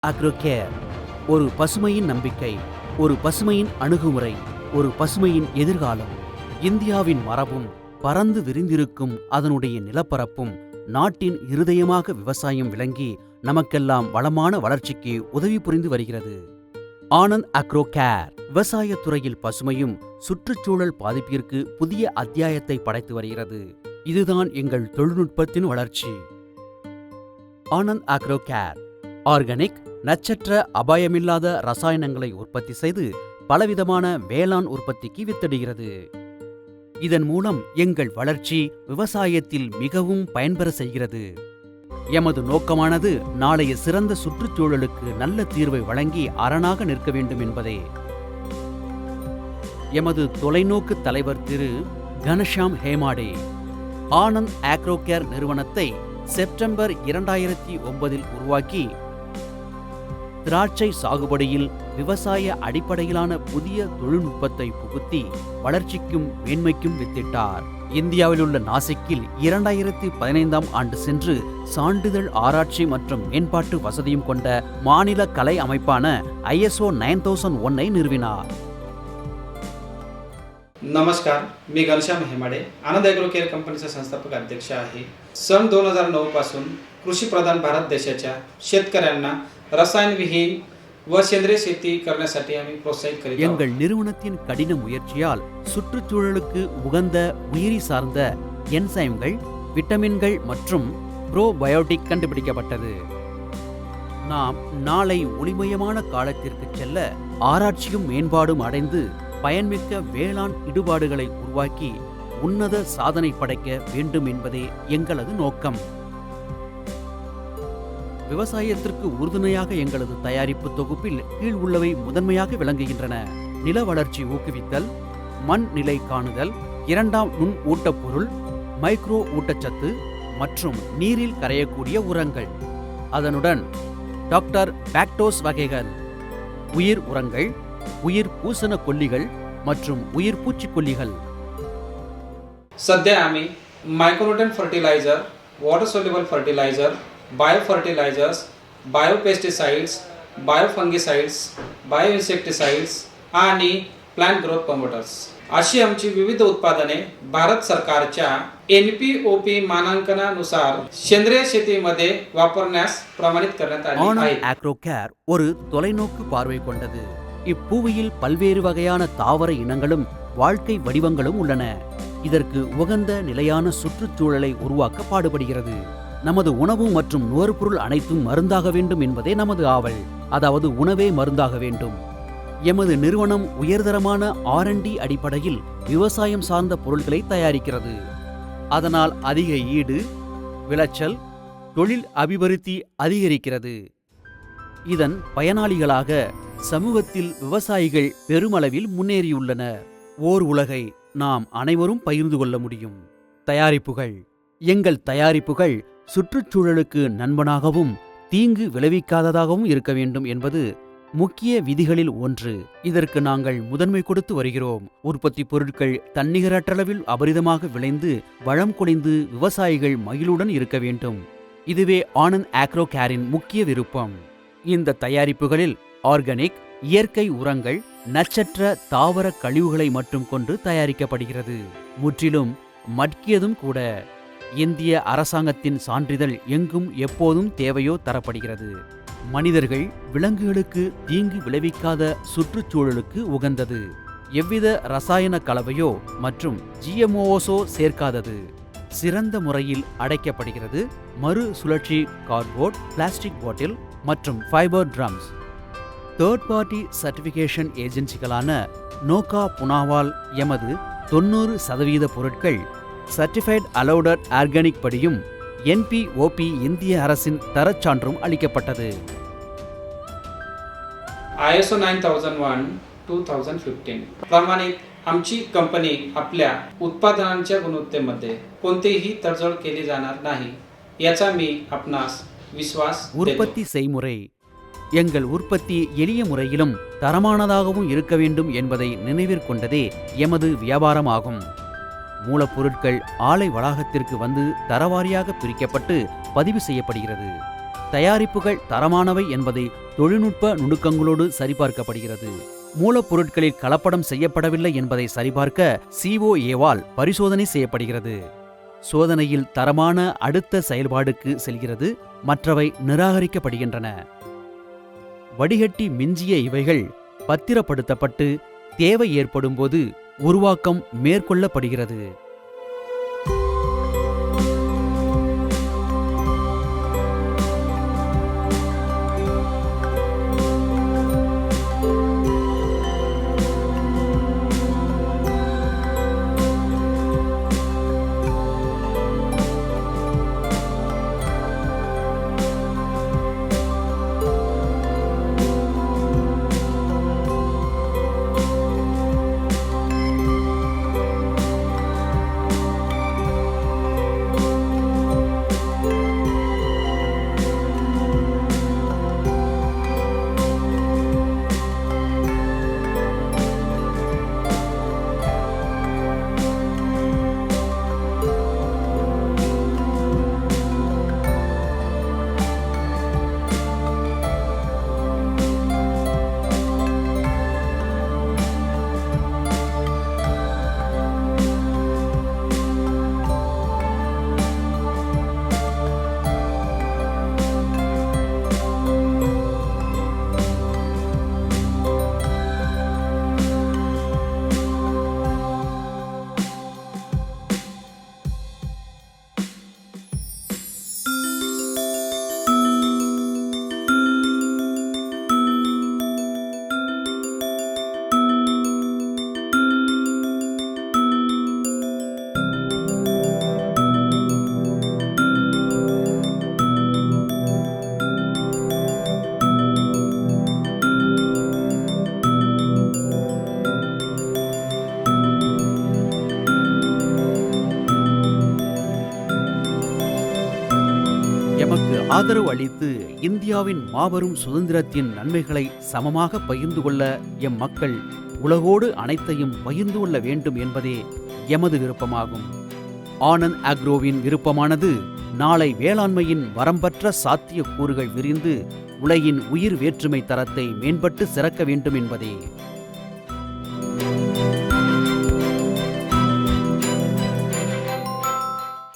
அக்ரோகேர் ஒரு பசுமையின் நம்பிக்கை, ஒரு பசுமையின் அணுகுமுறை, ஒரு பசுமையின் எதிர்காலம். இந்தியாவின் மரபும் பரந்து விரிந்திருக்கும் அதனுடைய நிலப்பரப்பும் நாட்டின் இருதயமாக விவசாயம் விளங்கி நமக்கெல்லாம் வளமான வளர்ச்சிக்கு உதவி புரிந்து வருகிறது. ஆனந்த் அக்ரோகேர் விவசாயத் துறையில் பசுமையும் சுற்றுச்சூழல் பாதிப்பிற்கு புதிய அத்தியாயத்தை படைத்து வருகிறது. இதுதான் எங்கள் தொழில்நுட்பத்தின் வளர்ச்சி. ஆனந்த் அக்ரோகேர் ஆர்கானிக், நச்சற்ற, அபாயமில்லாத ரசாயனங்களை உற்பத்தி செய்து பலவிதமான வேளாண் உற்பத்திக்கு வித்திடுகிறது. இதன் மூலம் எங்கள் வளர்ச்சி விவசாயத்தில் மிகவும் பயன்பெற செய்கிறது. எமது நோக்கமானது நாளைய சிறந்த சுற்றுச்சூழலுக்கு நல்ல தீர்வை வழங்கி அரணாக நிற்க வேண்டும் என்பதே. எமது தொலைநோக்கு தலைவர் திரு கணஷாம் ஹேமாடே ஆனந்த் அக்ரோகேர் நிறுவனத்தை செப்டம்பர் 2009 உருவாக்கி திராட்சை சாகுபடியில் விவசாய அடிப்படையிலான புதிய தொழில்நுட்பத்தை புகுத்தி வளர்ச்சிக்கும் மேன்மைக்கும் வித்திட்டார். இந்தியாவில் உள்ள நாசிக்கில் 2015 ஆண்டு சென்று சான்றிதழ் ஆராய்ச்சி மற்றும் மேம்பாட்டு வசதியும் கொண்ட மாநில கலை அமைப்பான ISO 9001 நிறுவினார். नमस्कार, मी घनश्याम हेमाडे, आनंद ॲग्रोकेअर कंपनीचा संस्थापक अध्यक्ष आहे. सन 2009 पासून कृषीप्रधान भारत देशाच्या शेतकऱ्यांना रसायनविहीन व सेंद्रिय शेती करण्यासाठी आम्ही प्रोत्साहित करीत आहोत. எங்கள் நிறுவனத்தின் கடின முயற்சியால் சுற்றுச்சூழலுக்கு உகந்த உயிரி சார்ந்த என்சைம்கள், விட்டமின்கள் மற்றும் ப்ரோபயோட்டிக் கண்டுபிடிக்கப்பட்டது. நாம் நாளை ஒளிமயமான காலத்திற்கு செல்ல ஆராய்ச்சியும் மேம்பாடும் அடைந்து பயன்மிக்க வேளாண் இடுபாடுகளை உருவாக்கி உன்னத சாதனை படைக்க வேண்டும் என்பதே எங்களது நோக்கம். விவசாயத்திற்கு உறுதுணையாக எங்களது தயாரிப்பு தொகுப்பில் கீழ் உள்ளவை முதன்மையாக விளங்குகின்றன. நில வளர்ச்சி ஊக்குவித்தல், மண் நிலை காணுதல், இரண்டாம் நுண் ஊட்டப்பொருள், மைக்ரோ ஊட்டச்சத்து மற்றும் நீரில் கரையக்கூடிய உரங்கள். அதனுடன் டாக்டர் பாக்டோஸ் வகைகள், உயிர் உரங்கள், உயிர் பூசண கொல்லிகள் மற்றும் உயிர் பூச்சிக்கொல்லிகள். सध्या आम्ही micronutrient fertiliser, water soluble fertiliser, bio fertilisers, bio pesticides, bio fungicides, bio insecticides आणि प्लांट ग्रोथ प्रमोटर्स अशी आमची विविध उत्पादने भारत सरकारच्या NPOP मानांकनानुसार सेंद्रिय शेतीमध्ये वापरण्यास प्रमाणित करण्यात आली आहे. ஆனந்த் அக்ரோகேர் ஒரு தொலைநோக்கு பார்வை கொண்டது. இப்பூவியில் பல்வேறு வகையான தாவர இனங்களும் வாழ்க்கை வடிவங்களும் உள்ளன. இதற்கு உகந்த நிலையான சுற்றுச்சூழலை உருவாக்க பாடுபடுகிறது. நமது உணவு மற்றும் நுகர்பொருள் அனைத்தும் மருந்தாக வேண்டும் என்பதே நமது ஆவல். அதாவது உணவே மருந்தாக வேண்டும். எமது நிறுவனம் உயர்தரமான R&D அடிப்படையில் விவசாயம் சார்ந்த பொருட்களை தயாரிக்கிறது. அதனால் அதிக ஈடு, விளைச்சல், தொழில் அபிவிருத்தி அதிகரிக்கிறது. இதன் பயனாளிகளாக சமூகத்தில் விவசாயிகள் பெருமளவில் முன்னேறியுள்ளனர். ஓர் உலகை நாம் அனைவரும் பகிர்ந்து கொள்ள முடியும். தயாரிப்புகள். எங்கள் தயாரிப்புகள் சுற்றுச்சூழலுக்கு நண்பனாகவும் தீங்கு விளைவிக்காததாகவும் இருக்க வேண்டும் என்பது முக்கிய விதிகளில் ஒன்று. இதற்கு நாங்கள் முதன்மை கொடுத்து வருகிறோம். உற்பத்தி பொருட்கள் தன்னிகரற்றளவில் அபரிதமாக விளைந்து வளம் கொழிந்து விவசாயிகள் மகிழ்வுடன் இருக்க வேண்டும். இதுவே ஆனந்த் அக்ரோகேரின் முக்கிய விருப்பம். இந்த தயாரிப்புகளில் ஆர்கானிக், இயற்கை உரங்கள், நச்சற்ற தாவர கழிவுகளை மட்டும் கொண்டு தயாரிக்கப்படுகிறது. முற்றிலும் மட்கியதும் கூட. இந்திய அரசாங்கத்தின் சான்றிதழ் எங்கும் எப்போதும் தேவையோ தரப்படுகிறது. மனிதர்கள், விலங்குகளுக்கு தீங்கு விளைவிக்காத சுற்றுச்சூழலுக்கு உகந்தது. எவ்வித ரசாயன கலவையோ மற்றும் GMOஸோ சேர்க்காதது. சிறந்த முறையில் அடைக்கப்படுகிறது. மறு சுழற்சி கார்ட்போர்ட், பிளாஸ்டிக் பாட்டில் மற்றும் fibre drums. Third party certification ஏஜென்சிகளான நோகா புனாவால் எமது 90% பொருட்கள் சர்டிஃபைட் அலௌடட் ஆர்கானிக் படியும் NPOP இந்திய அரசின் தரச்சான்றும் அளிக்கப்பட்டது. ISO 9001 2015 प्रमाणित आमची कंपनी आपल्या उत्पादनांच्या गुणवत्तेमध्ये कोणतीही तडजोड केली जाणार नाही याचा मी आपणास विश्वास देतो. உற்பத்தி செய்முறை. எங்கள் உற்பத்தி எளிய முறையிலும் தரமானதாகவும் இருக்க வேண்டும் என்பதை நினைவிற்கொண்டதே எமது வியாபாரமாகும். மூலப்பொருட்கள் ஆலை வளாகத்திற்கு வந்து தரவாரியாக பிரிக்கப்பட்டு பதிவு செய்யப்படுகிறது. தயாரிப்புகள் தரமானவை என்பதை தொழில்நுட்ப நுணுக்கங்களோடு சரிபார்க்கப்படுகிறது. மூலப்பொருட்களில் கலப்படம் செய்யப்படவில்லை என்பதை சரிபார்க்க COAவால் பரிசோதனை செய்யப்படுகிறது. சோதனையில் தரமான அடுத்த செயல்பாடுக்கு செல்கிறது, மற்றவை நிராகரிக்கப்படுகின்றன. வடிகட்டி மிஞ்சிய இவைகள் பத்திரப்படுத்தப்பட்டு தேவை ஏற்படும்போது உருவாக்கம் மேற்கொள்ளப்படுகிறது. எமக்கு ஆதரவு அளித்து இந்தியாவின் மாபெரும் சுதந்திரத்தின் நன்மைகளை சமமாக பகிர்ந்து கொள்ள எம் மக்கள் உலகோடு அனைத்தையும் பகிர்ந்து கொள்ள வேண்டும் என்பதே எமது விருப்பமாகும். ஆனந்த் அக்ரோவின் விருப்பமானது நாளை வேளாண்மையின் வரம்பற்ற சாத்திய கூறுகள் விரிந்து உலகின் உயிர் வேற்றுமை தரத்தை மேம்பட்டு சிறக்க வேண்டும் என்பதே.